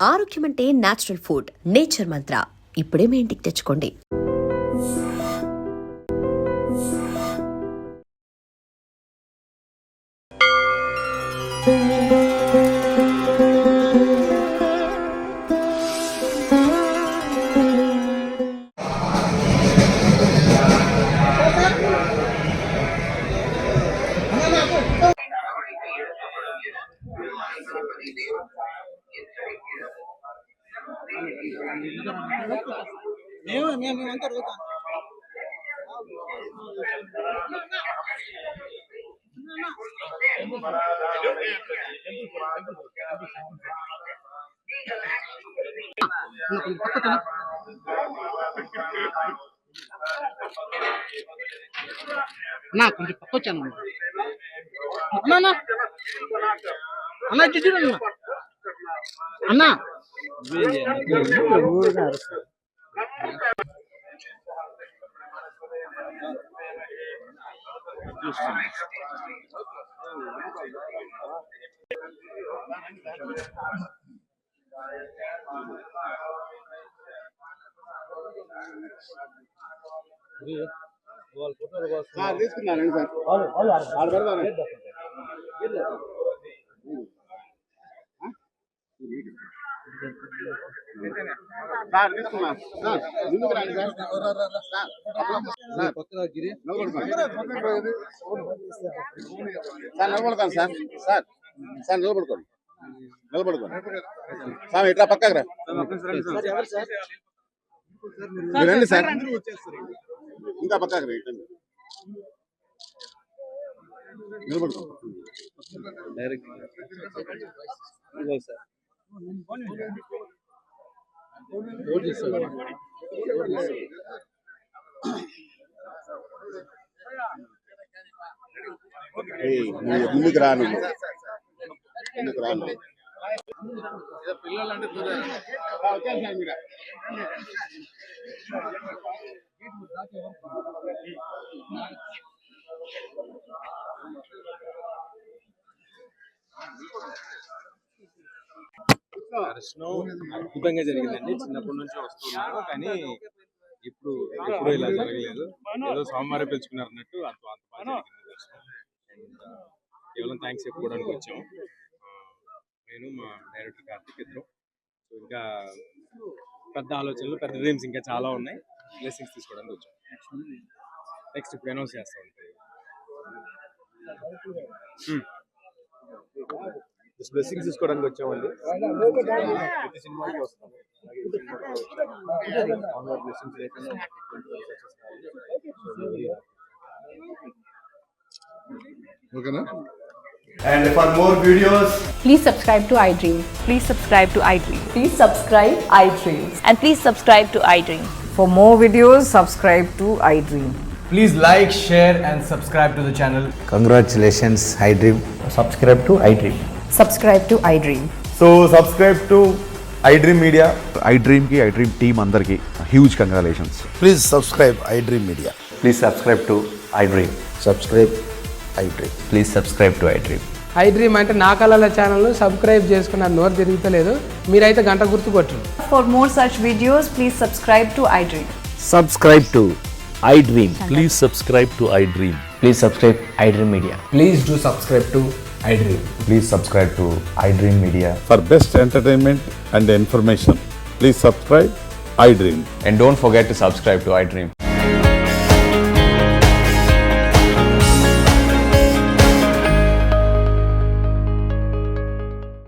ఆరోగ్యం అంటే natural food. Nature మంత్ర ఇప్పుడే మీ ఇంటికి తెచ్చుకోండి. మేమంతా అడుగుతాం. అన్నా కొంచెం పక్క వచ్చాను అన్నా అన్నా చూడండి అన్నా తీసుకున్నారండి సార్ పెడతాను సార్ తీసుకున్నాను సార్ ముందుకు రండి సార్ సార్ నిలబడతాను సార్ సార్ సార్ నిలబడుకోండి సార్ ఇట్లా పక్కకు రా రండి సార్ ఇంకా పక్కకు రా ఇట్లా నిలబడుకోండి ముందుకు రాను పిల్లలంటే దర్శనం అద్భుతంగా జరిగిందండి. చిన్నప్పటి నుంచి వస్తున్నాను కానీ ఇప్పుడు ఇలా జరగలేదు. ఏదో సోమవారం పిలుచుకున్నారు అన్నట్టు అంత బాగా జరిగింది దర్శనం. కేవలం థ్యాంక్స్ చెప్పుకోవడానికి వచ్చాం. నేను మా డైరెక్టర్ కార్తిక్ ఇద్దరు. ఇంకా పెద్ద ఆలోచనలు పెద్ద డ్రీమ్స్ ఇంకా చాలా ఉన్నాయి. బ్లెస్సింగ్స్ తీసుకోవడానికి వచ్చాం. నెక్స్ట్ ఇప్పుడు అనౌన్స్ చేస్తా ఉంటాయి. బ్లెస్సింగ్స్ తీసుకోవడానికి వచ్చామండి. ప్రతి సినిమాకి వస్తాం. And for more videos, please subscribe to iDream. Please subscribe to iDream. Please subscribe iDream. And please subscribe to iDream. For more videos, subscribe to iDream. please like, share and subscribe to the channel. Congratulations, iDream. Subscribe to iDream. Subscribe to iDream. So subscribe to iDream Media. iDream ki iDream team andarki huge congratulations. Please subscribe iDream Media. Please subscribe to iDream. Subscribe iDream. Please subscribe to iDream. iDream అంటే నా కళల channel subscribe చేసుకున్న నోరు తిరుగుతలేదు. మీరైతే గంట గుర్తు కొట్టండి. For more such videos, please subscribe to iDream. Subscribe to iDream. Please subscribe to iDream. Please subscribe iDream Media. Please do subscribe to iDream. Please subscribe to iDream Media. For best entertainment and information, please subscribe iDream. And don't forget to subscribe to iDream.